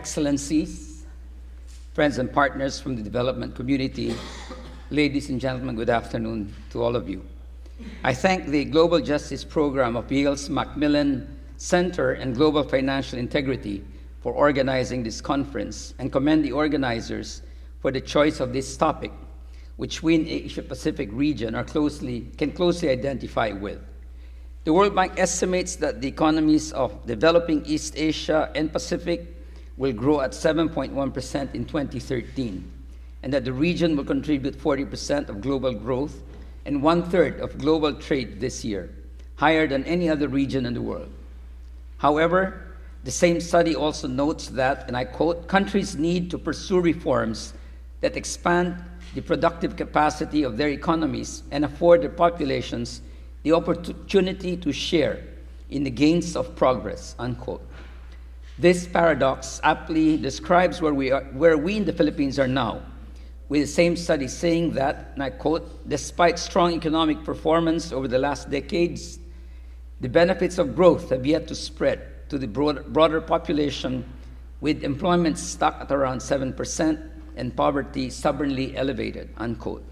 Excellencies, friends and partners from the development community, ladies and gentlemen, good afternoon to all of you. I thank the Global Justice Program of Yale's Macmillan Center and Global Financial Integrity for organizing this conference and commend the organizers for the choice of this topic, which we in the Asia-Pacific region can closely identify with. The World Bank estimates that the economies of developing East Asia and Pacific will grow at 7.1% in 2013, and that the region will contribute 40% of global growth and 1/3 of global trade this year, higher than any other region in the world. However, the same study also notes that, and I quote, countries need to pursue reforms that expand the productive capacity of their economies and afford their populations the opportunity to share in the gains of progress, unquote. This paradox aptly describes where we in the Philippines are now, with the same study saying that, and I quote, despite strong economic performance over the last decades, the benefits of growth have yet to spread to the broader population, with employment stuck at around 7% and poverty stubbornly elevated, unquote.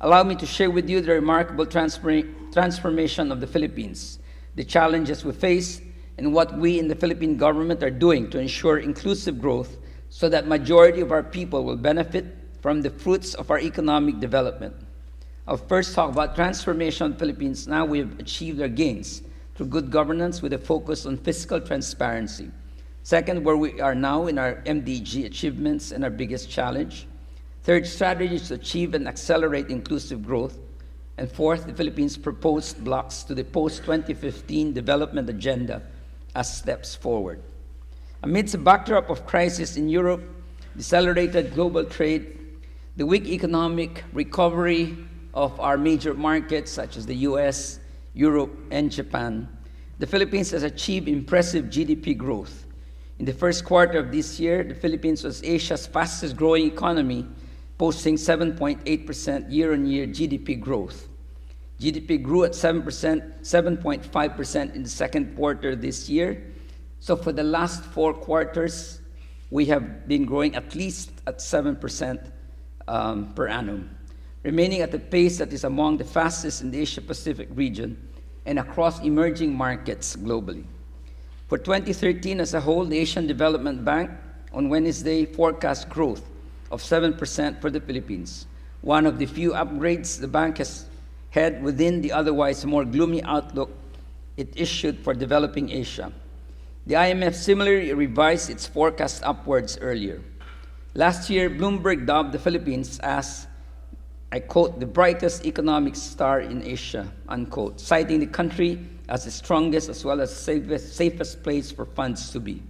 Allow me to share with you the remarkable transformation of the Philippines, the challenges we face, and what we in the Philippine government are doing to ensure inclusive growth so that majority of our people will benefit from the fruits of our economic development. I'll first talk about transformation of the Philippines. Now we have achieved our gains through good governance with a focus on fiscal transparency. Second, where we are now in our MDG achievements and our biggest challenge. Third, strategies to achieve and accelerate inclusive growth. And fourth, the Philippines' proposed blocks to the post-2015 development agenda as steps forward. Amidst a backdrop of crisis in Europe, decelerated global trade, the weak economic recovery of our major markets such as the US, Europe, and Japan, the Philippines has achieved impressive GDP growth. In the first quarter of this year, the Philippines was Asia's fastest growing economy, posting 7.8% year-on-year GDP growth. GDP grew at 7.5% in the second quarter this year. So for the last 4 quarters, we have been growing at least at 7% per annum, remaining at a pace that is among the fastest in the Asia-Pacific region and across emerging markets globally. For 2013 as a whole, the Asian Development Bank on Wednesday forecast growth of 7% for the Philippines, one of the few upgrades the bank has had within the otherwise more gloomy outlook it issued for developing Asia. The IMF similarly revised its forecast upwards earlier. Last year, Bloomberg dubbed the Philippines as, I quote, the brightest economic star in Asia, unquote, citing the country as the strongest as well as safest place for funds to be.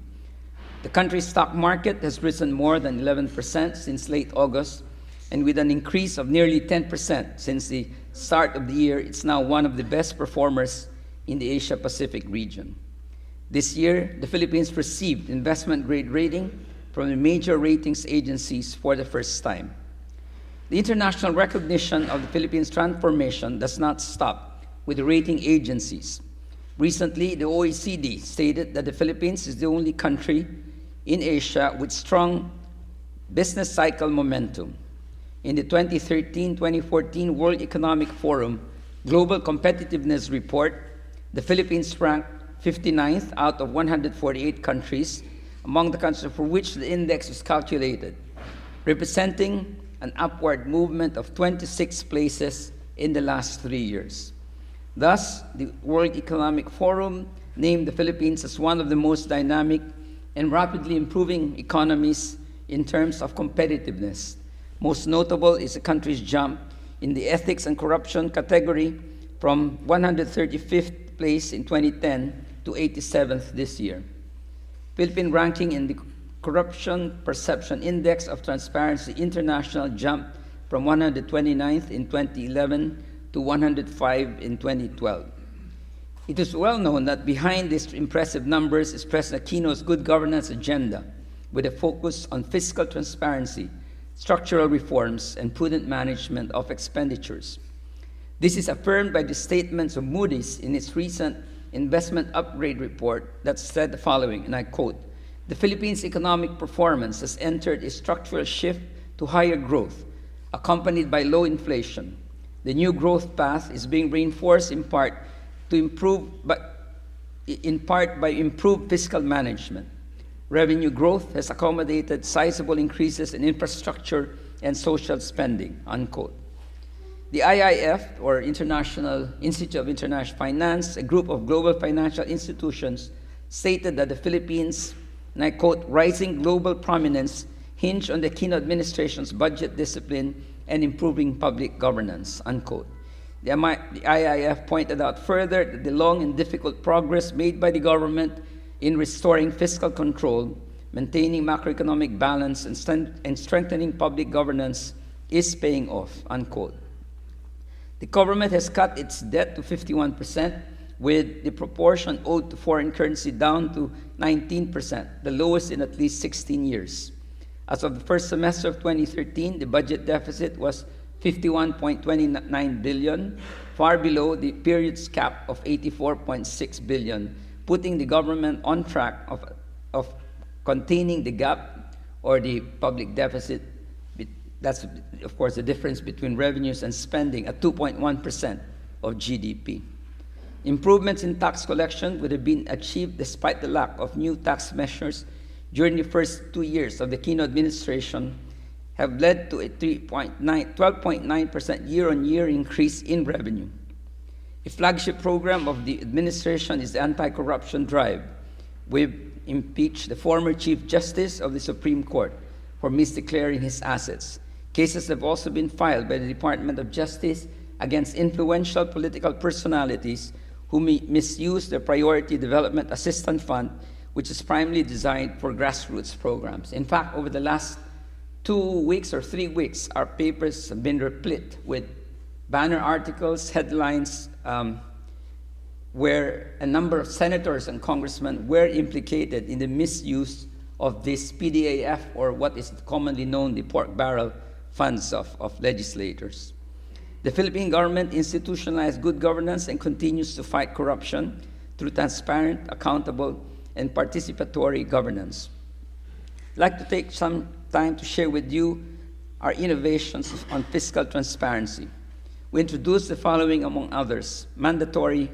The country's stock market has risen more than 11% since late August, and with an increase of nearly 10% since the start of the year, it's now one of the best performers in the Asia-Pacific region. This year, the Philippines received investment-grade rating from the major ratings agencies for the first time. The international recognition of the Philippines' transformation does not stop with the rating agencies. Recently, the OECD stated that the Philippines is the only country in Asia with strong business cycle momentum. In the 2013-2014 World Economic Forum Global Competitiveness Report, the Philippines ranked 59th out of 148 countries among the countries for which the index was calculated, representing an upward movement of 26 places in the last 3 years. Thus, the World Economic Forum named the Philippines as one of the most dynamic and rapidly improving economies in terms of competitiveness. Most notable is the country's jump in the ethics and corruption category from 135th place in 2010 to 87th this year. Philippine ranking in the Corruption Perception Index of Transparency International jumped from 129th in 2011 to 105 in 2012. It is well known that behind these impressive numbers is President Aquino's good governance agenda, with a focus on fiscal transparency, structural reforms, and prudent management of expenditures. This is affirmed by the statements of Moody's in its recent investment upgrade report that said the following, and I quote, The Philippines' economic performance has entered a structural shift to higher growth, accompanied by low inflation. The new growth path is being reinforced in part by improved fiscal management. Revenue growth has accommodated sizable increases in infrastructure and social spending, unquote. The IIF, or International Institute of International Finance, a group of global financial institutions, stated that the Philippines, and I quote, rising global prominence hinged on the Aquino administration's budget discipline and improving public governance, unquote. The IIF pointed out further that the long and difficult progress made by the government in restoring fiscal control, maintaining macroeconomic balance, and strengthening public governance is paying off, unquote. The government has cut its debt to 51%, with the proportion owed to foreign currency down to 19%, the lowest in at least 16 years. As of the first semester of 2013, the budget deficit was 51.29 billion, far below the period's cap of 84.6 billion, putting the government on track of containing the gap or the public deficit. That's, of course, the difference between revenues and spending at 2.1% of GDP. Improvements in tax collection would have been achieved despite the lack of new tax measures during the first 2 years of the Aquino administration, have led to a 12.9% year-on-year increase in revenue. A flagship program of the administration is the anti-corruption drive. We've impeached the former Chief Justice of the Supreme Court for misdeclaring his assets. Cases have also been filed by the Department of Justice against influential political personalities who misuse the Priority Development Assistance Fund, which is primarily designed for grassroots programs. In fact, over the last 2 weeks or 3 weeks, our papers have been replete with banner articles, headlines, where a number of senators and congressmen were implicated in the misuse of this PDAF, or what is commonly known the pork barrel funds of legislators. The Philippine government institutionalized good governance and continues to fight corruption through transparent, accountable, and participatory governance. I'd like to take some time to share with you our innovations on fiscal transparency. We introduced the following, among others: mandatory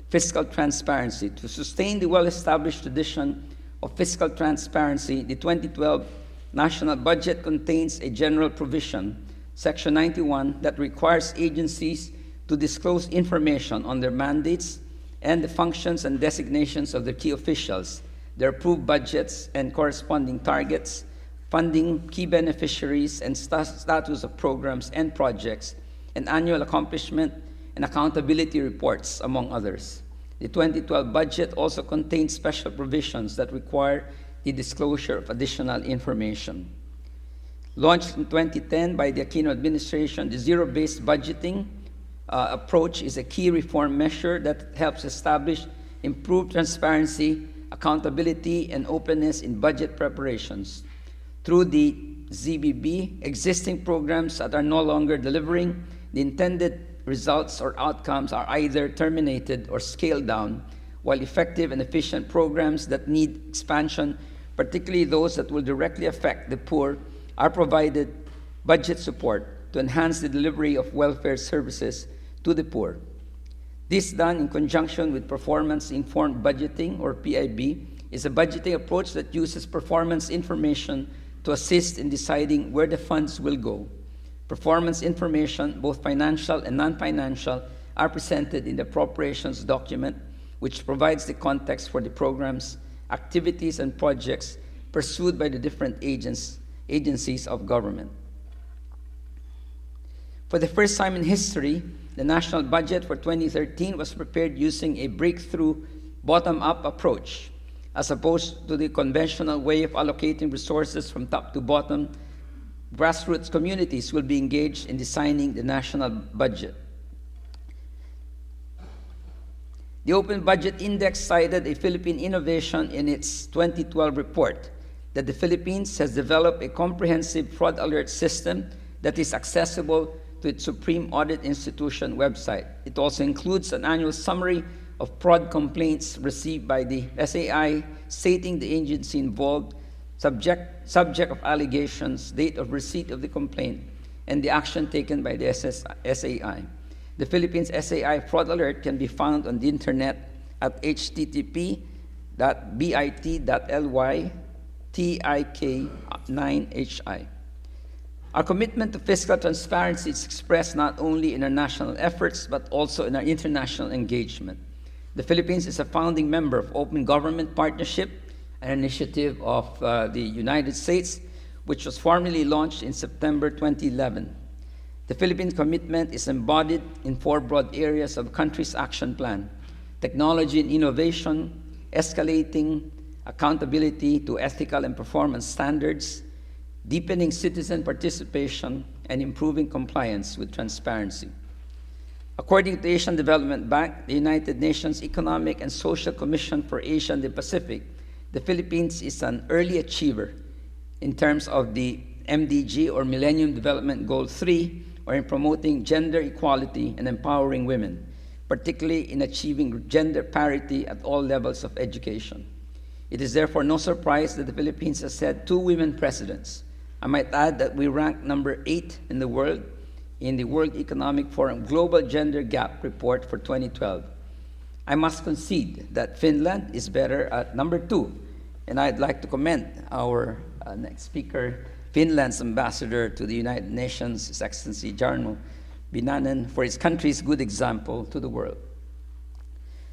fiscal transparency. To sustain the well-established tradition of fiscal transparency, the 2012 national budget contains a general provision, Section 91, that requires agencies to disclose information on their mandates and the functions and designations of their key officials, their approved budgets and corresponding targets, funding, key beneficiaries, and status of programs and projects, and annual accomplishment and accountability reports, among others. The 2012 budget also contains special provisions that require the disclosure of additional information. Launched in 2010 by the Aquino administration, the zero-based budgeting approach is a key reform measure that helps establish improved transparency, accountability, and openness in budget preparations. Through the ZBB, existing programs that are no longer delivering the intended results or outcomes are either terminated or scaled down, while effective and efficient programs that need expansion, particularly those that will directly affect the poor, are provided budget support to enhance the delivery of welfare services to the poor. This, done in conjunction with performance-informed budgeting, or PIB, is a budgeting approach that uses performance information to assist in deciding where the funds will go. Performance information, both financial and non-financial, are presented in the appropriations document, which provides the context for the programs, activities, and projects pursued by the different agencies of government. For the first time in history, the national budget for 2013 was prepared using a breakthrough bottom-up approach. As opposed to the conventional way of allocating resources from top to bottom, grassroots communities will be engaged in designing the national budget. The Open Budget Index cited a Philippine innovation in its 2012 report that the Philippines has developed a comprehensive fraud alert system that is accessible to its Supreme Audit Institution website. It also includes an annual summary of fraud complaints received by the SAI, stating the agency involved, subject of allegations, date of receipt of the complaint, and the action taken by the SAI. The Philippines SAI fraud alert can be found on the internet at http://bit.ly/tik9hi. Our commitment to fiscal transparency is expressed not only in our national efforts, but also in our international engagement. The Philippines is a founding member of Open Government Partnership, an initiative of the United States, which was formally launched in September 2011. The Philippine commitment is embodied in 4 broad areas of the country's action plan: technology and innovation, escalating accountability to ethical and performance standards, deepening citizen participation, and improving compliance with transparency. According to the Asian Development Bank, the United Nations Economic and Social Commission for Asia and the Pacific, the Philippines is an early achiever in terms of the MDG, or Millennium Development Goal 3, or in promoting gender equality and empowering women, particularly in achieving gender parity at all levels of education. It is therefore no surprise that the Philippines has had 2 women presidents. I might add that we rank number 8 in the world in the World Economic Forum Global Gender Gap Report for 2012. I must concede that Finland is better at number 2, and I'd like to commend our next speaker, Finland's ambassador to the United Nations, His Excellency Jarno Binanen, for his country's good example to the world.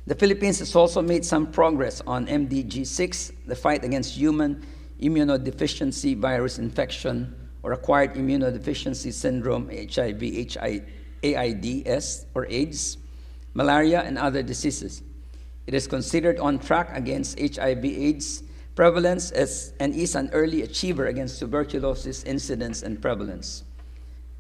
The Philippines has also made some progress on MDG 6, the fight against human immunodeficiency virus infection, or acquired immunodeficiency syndrome, HIV, AIDS, or AIDS, malaria, and other diseases. It is considered on track against HIV/AIDS prevalence and is an early achiever against tuberculosis incidence and prevalence.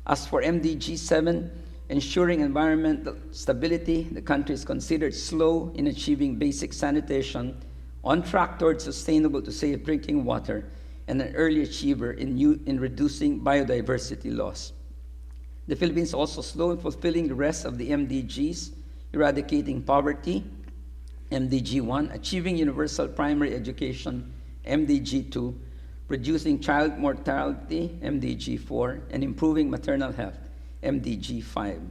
As for MDG 7, ensuring environmental stability, the country is considered slow in achieving basic sanitation, on track towards sustainable to safe drinking water, and an early achiever in reducing biodiversity loss. The Philippines is also slow in fulfilling the rest of the MDGs, eradicating poverty, MDG 1, achieving universal primary education, MDG 2, reducing child mortality, MDG 4, and improving maternal health, MDG 5.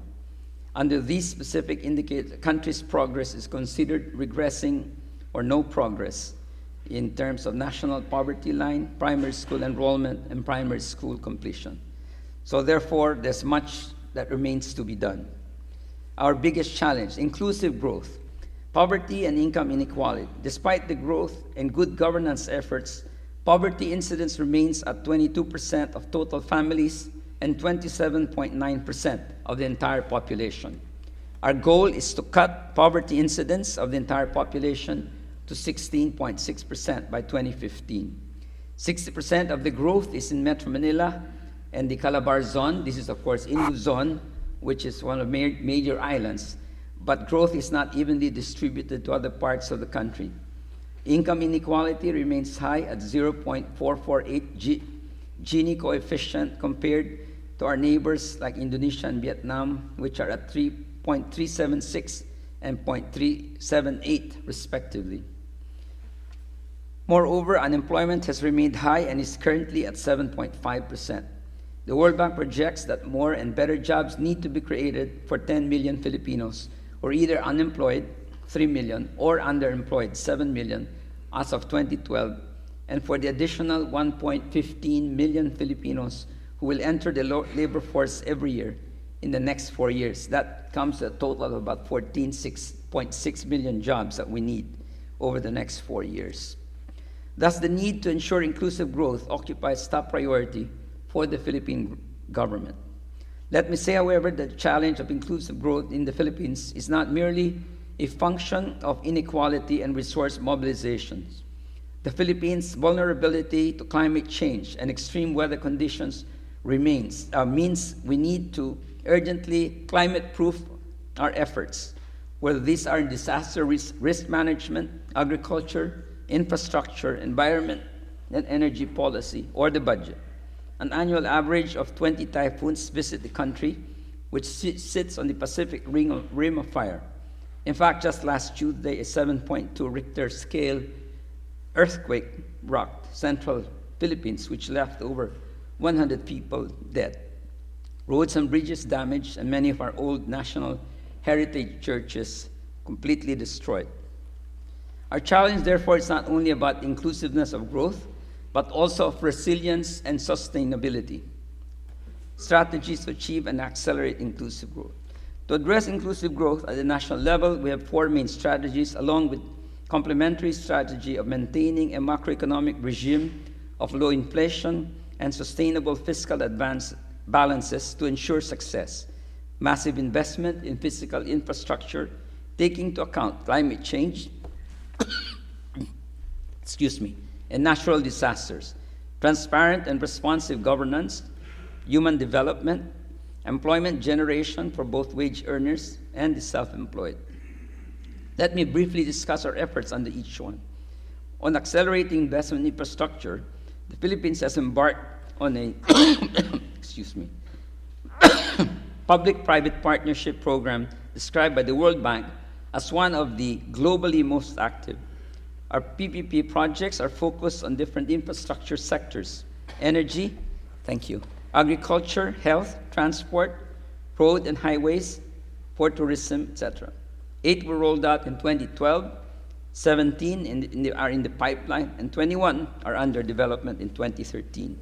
Under these specific indicators, the country's progress is considered regressing or no progress in terms of national poverty line, primary school enrollment, and primary school completion. So therefore, there's much that remains to be done. Our biggest challenge, inclusive growth, poverty and income inequality. Despite the growth and good governance efforts, poverty incidence remains at 22% of total families and 27.9% of the entire population. Our goal is to cut poverty incidence of the entire population to 16.6% by 2015. 60% of the growth is in Metro Manila and the Calabar zone. This is, of course, in Luzon, which is one of major islands, but growth is not evenly distributed to other parts of the country. Income inequality remains high at 0.448 Gini coefficient compared to our neighbors like Indonesia and Vietnam, which are at 3.376 and 0.378 respectively. Moreover, unemployment has remained high and is currently at 7.5%. The World Bank projects that more and better jobs need to be created for 10 million Filipinos, or either unemployed, 3 million, or underemployed, 7 million, as of 2012, and for the additional 1.15 million Filipinos who will enter the labor force every year in the next 4 years. That comes to a total of about 14.6 million jobs that we need over the next 4 years. Thus, the need to ensure inclusive growth occupies top priority for the Philippine government. Let me say, however, that the challenge of inclusive growth in the Philippines is not merely a function of inequality and resource mobilizations. The Philippines' vulnerability to climate change and extreme weather conditions means we need to urgently climate-proof our efforts, whether these are in disaster risk management, agriculture, infrastructure, environment, and energy policy, or the budget. An annual average of 20 typhoons visit the country, which sits on the Pacific Rim of Fire. In fact, just last Tuesday, a 7.2 Richter scale earthquake rocked central Philippines, which left over 100 people dead. Roads and bridges damaged, and many of our old national heritage churches completely destroyed. Our challenge, therefore, is not only about inclusiveness of growth, but also of resilience and sustainability. Strategies to achieve and accelerate inclusive growth. To address inclusive growth at the national level, we have four main strategies, along with complementary strategy of maintaining a macroeconomic regime of low inflation and sustainable fiscal balances to ensure success. Massive investment in physical infrastructure, taking into account climate change, and natural disasters. Transparent and responsive governance, human development, employment generation for both wage earners and the self-employed. Let me briefly discuss our efforts under each one. On accelerating investment in infrastructure, the Philippines has embarked on a public-private partnership program described by the World Bank as one of the globally most active. Our PPP projects are focused on different infrastructure sectors: energy, agriculture, health, transport, road and highways, port tourism, etc. 8 were rolled out in 2012, 17 are in the pipeline, and 21 are under development in 2013.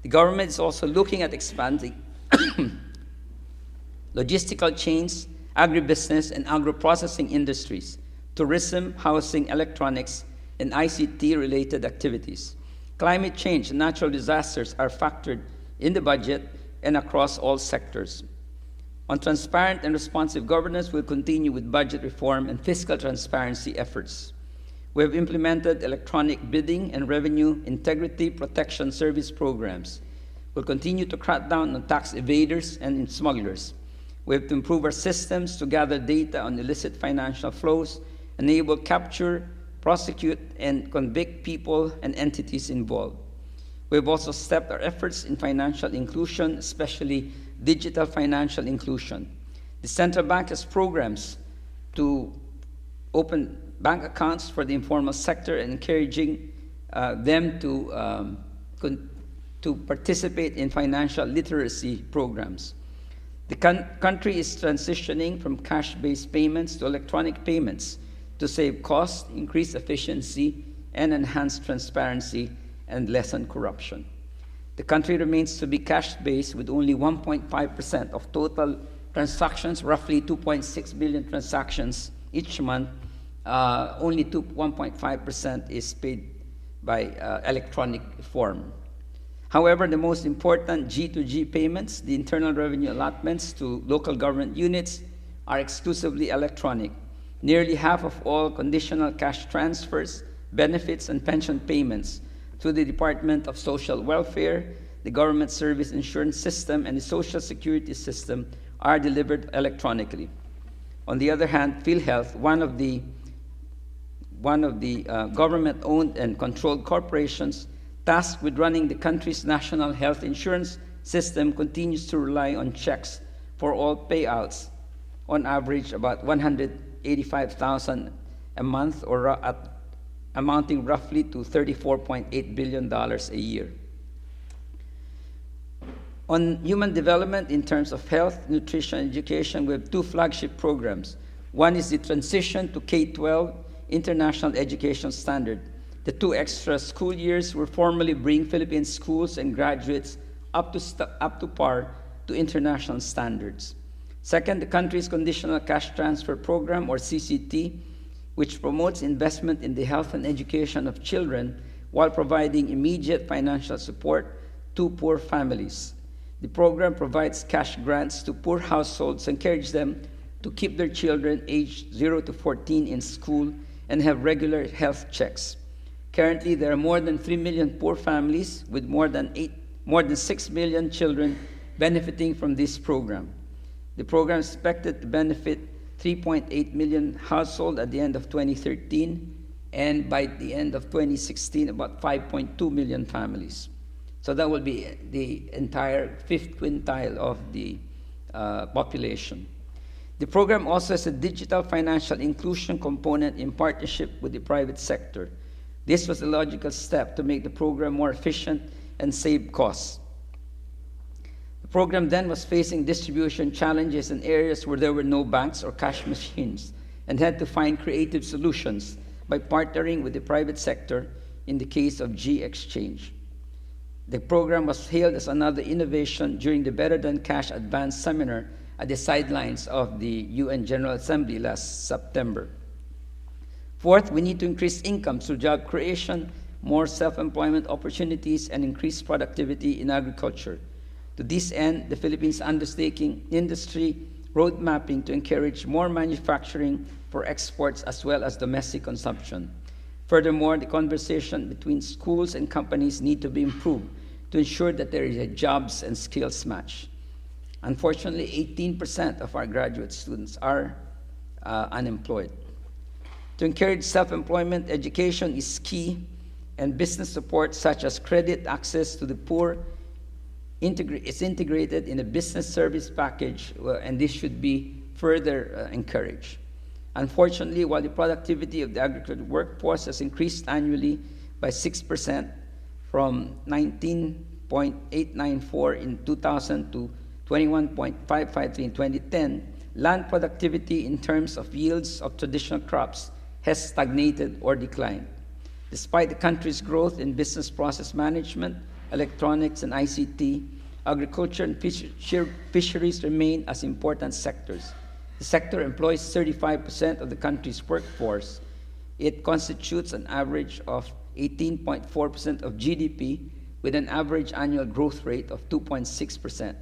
The government is also looking at expanding logistical chains, agribusiness, and agro-processing industries, tourism, housing, electronics, and ICT-related activities. Climate change and natural disasters are factored in the budget and across all sectors. On transparent and responsive governance, we'll continue with budget reform and fiscal transparency efforts. We have implemented electronic bidding and revenue integrity protection service programs. We'll continue to crack down on tax evaders and smugglers. We have to improve our systems to gather data on illicit financial flows, enable capture, prosecute, and convict people and entities involved. We have also stepped our efforts in financial inclusion, especially digital financial inclusion. The central bank has programs to open bank accounts for the informal sector and encouraging them to participate in financial literacy programs. The country is transitioning from cash-based payments to electronic payments to save costs, increase efficiency, and enhance transparency and lessen corruption. The country remains to be cash-based with only 1.5% of total transactions, roughly 2.6 billion transactions each month. Only 1.5% is paid by electronic form. However, the most important G2G payments, the internal revenue allotments to local government units, are exclusively electronic. Nearly half of all conditional cash transfers, benefits, and pension payments to the Department of Social Welfare, the Government Service Insurance System, and the Social Security System are delivered electronically. On the other hand, PhilHealth, one of the government-owned and controlled corporations tasked with running the country's national health insurance system, continues to rely on checks for all payouts, on average about $185,000 a month, or amounting roughly to $34.8 billion a year. On human development in terms of health, nutrition, and education, we have two flagship programs. One is the transition to K-12 International Education Standard. The 2 extra school years will formally bring Philippine schools and graduates up to par to international standards. Second, the country's Conditional Cash Transfer Program, or CCT, which promotes investment in the health and education of children while providing immediate financial support to poor families. The program provides cash grants to poor households, encourage them to keep their children aged 0 to 14 in school and have regular health checks. Currently, there are more than 3 million poor families with more than 6 million children benefiting from this program. The program is expected to benefit 3.8 million households at the end of 2013, and by the end of 2016, about 5.2 million families. So that will be the entire 5th quintile of the population. The program also has a digital financial inclusion component in partnership with the private sector. This was a logical step to make the program more efficient and save costs. The program then was facing distribution challenges in areas where there were no banks or cash machines and had to find creative solutions by partnering with the private sector in the case of G-Exchange. The program was hailed as another innovation during the Better Than Cash Advanced Seminar at the sidelines of the UN General Assembly last September. Fourth, we need to increase income through job creation, more self-employment opportunities, and increased productivity in agriculture. To this end, the Philippines is undertaking industry road mapping to encourage more manufacturing for exports as well as domestic consumption. Furthermore, the conversation between schools and companies need to be improved to ensure that there is a jobs and skills match. Unfortunately, 18% of our graduate students are unemployed. To encourage self-employment, education is key, and business support such as credit access to the poor is integrated in a business service package, and this should be further encouraged. Unfortunately, while the productivity of the agricultural workforce has increased annually by 6% from 19.894 in 2000 to 21.553 in 2010, land productivity in terms of yields of traditional crops has stagnated or declined. Despite the country's growth in business process management, electronics, and ICT, agriculture and fisheries remain as important sectors. The sector employs 35% of the country's workforce. It constitutes an average of 18.4% of GDP with an average annual growth rate of 2.6%.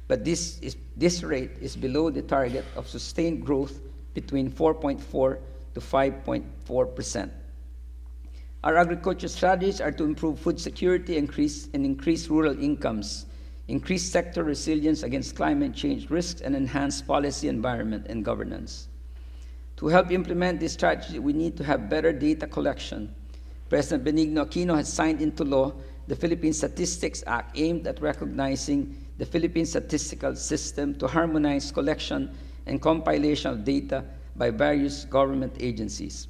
But this rate is below the target of sustained growth between 4.4 to 5.4%. Our agriculture strategies are to improve food security and increase rural incomes, increase sector resilience against climate change risks, and enhance policy, environment, and governance. To help implement this strategy, we need to have better data collection. President Benigno Aquino has signed into law the Philippine Statistics Act aimed at recognizing the Philippine statistical system to harmonize collection and compilation of data by various government agencies.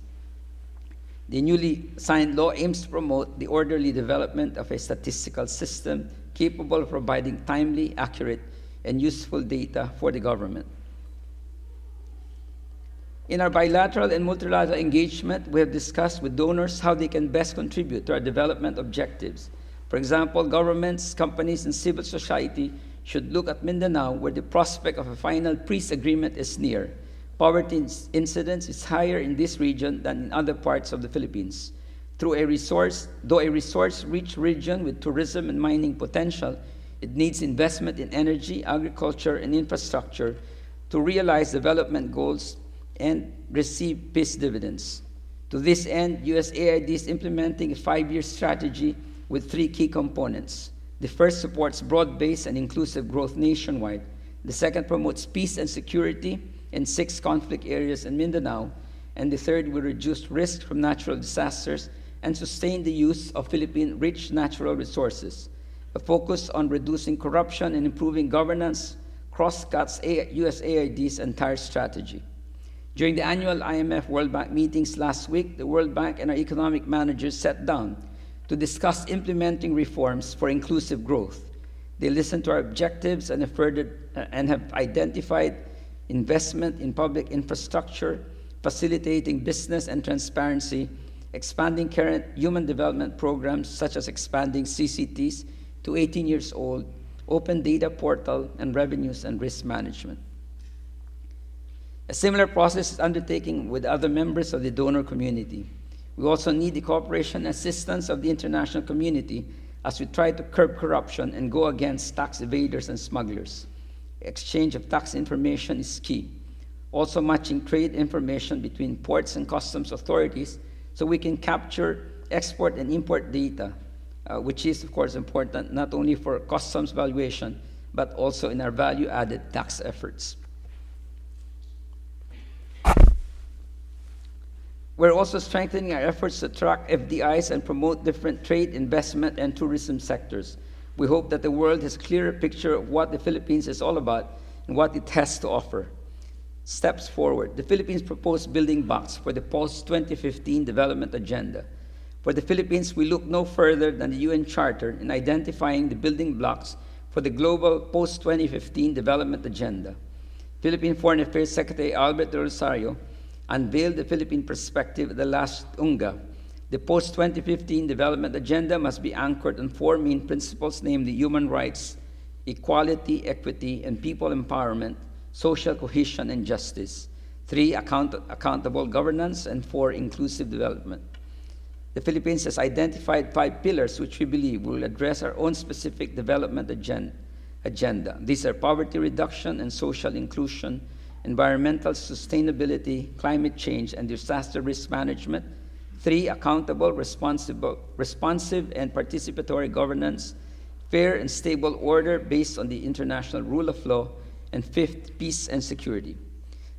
The newly signed law aims to promote the orderly development of a statistical system capable of providing timely, accurate, and useful data for the government. In our bilateral and multilateral engagement, we have discussed with donors how they can best contribute to our development objectives. For example, governments, companies, and civil society should look at Mindanao, where the prospect of a final peace agreement is near. Poverty incidence is higher in this region than in other parts of the Philippines. Though a resource-rich region with tourism and mining potential, it needs investment in energy, agriculture, and infrastructure to realize development goals and receive peace dividends. To this end, USAID is implementing a 5-year strategy with 3 key components. The first supports broad-based and inclusive growth nationwide. The second promotes peace and security in 6 conflict areas in Mindanao. And the third will reduce risk from natural disasters and sustain the use of Philippine rich natural resources. A focus on reducing corruption and improving governance cross-cuts USAID's entire strategy. During the annual IMF World Bank meetings last week, the World Bank and our economic managers sat down to discuss implementing reforms for inclusive growth. They listened to our objectives and have identified investment in public infrastructure, facilitating business and transparency, expanding current human development programs such as expanding CCTs to 18 years old, open data portal, and revenues and risk management. A similar process is undertaken with other members of the donor community. We also need the cooperation and assistance of the international community as we try to curb corruption and go against tax evaders and smugglers. Exchange of tax information is key. Also matching trade information between ports and customs authorities so we can capture export and import data, which is, of course, important not only for customs valuation, but also in our value-added tax efforts. We're also strengthening our efforts to attract FDIs and promote different trade, investment, and tourism sectors. We hope that the world has a clearer picture of what the Philippines is all about and what it has to offer. Steps forward. The Philippines proposed building blocks for the post-2015 development agenda. For the Philippines, we look no further than the UN Charter in identifying the building blocks for the global post-2015 development agenda. Philippine Foreign Affairs Secretary Albert de Rosario unveiled the Philippine perspective at the last UNGA. The post-2015 development agenda must be anchored on four main principles, namely human rights, equality, equity, and people empowerment, social cohesion, and justice. 3, accountable governance, and 4, inclusive development. The Philippines has identified 5 pillars which we believe will address our own specific development agenda. These are poverty reduction and social inclusion, environmental sustainability, climate change, and disaster risk management. 3, accountable, responsive, and participatory governance, fair and stable order based on the international rule of law, and 5th, peace and security.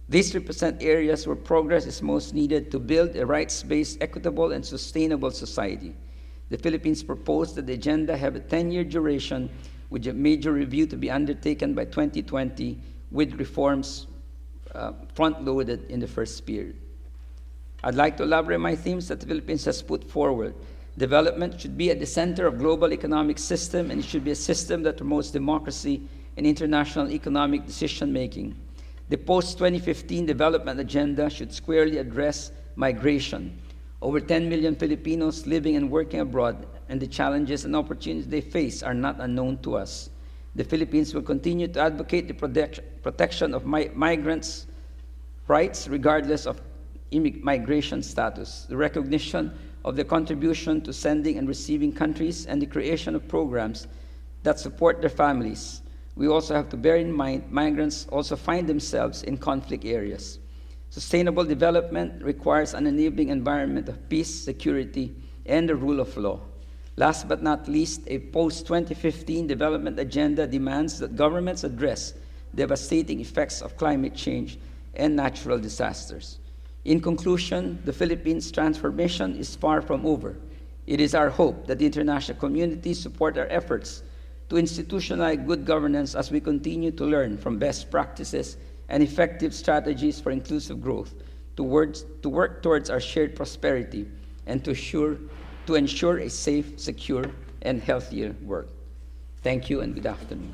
These represent areas where progress is most needed to build a rights-based, equitable, and sustainable society. The Philippines proposed that the agenda have a 10-year duration with a major review to be undertaken by 2020 with reforms front-loaded in the first period. I'd like to elaborate my themes that the Philippines has put forward. Development should be at the center of global economic system, and it should be a system that promotes democracy and international economic decision-making. The post-2015 development agenda should squarely address migration. Over 10 million Filipinos living and working abroad, and the challenges and opportunities they face are not unknown to us. The Philippines will continue to advocate the protection of migrants' rights regardless of migration status, the recognition of the contribution to sending and receiving countries, and the creation of programs that support their families. We also have to bear in mind migrants also find themselves in conflict areas. Sustainable development requires an enabling environment of peace, security, and the rule of law. Last but not least, a post-2015 development agenda demands that governments address devastating effects of climate change and natural disasters. In conclusion, the Philippines' transformation is far from over. It is our hope that the international community support our efforts to institutionalize good governance as we continue to learn from best practices and effective strategies for inclusive growth, to work towards our shared prosperity, and to ensure a safe, secure, and healthier world. Thank you and good afternoon.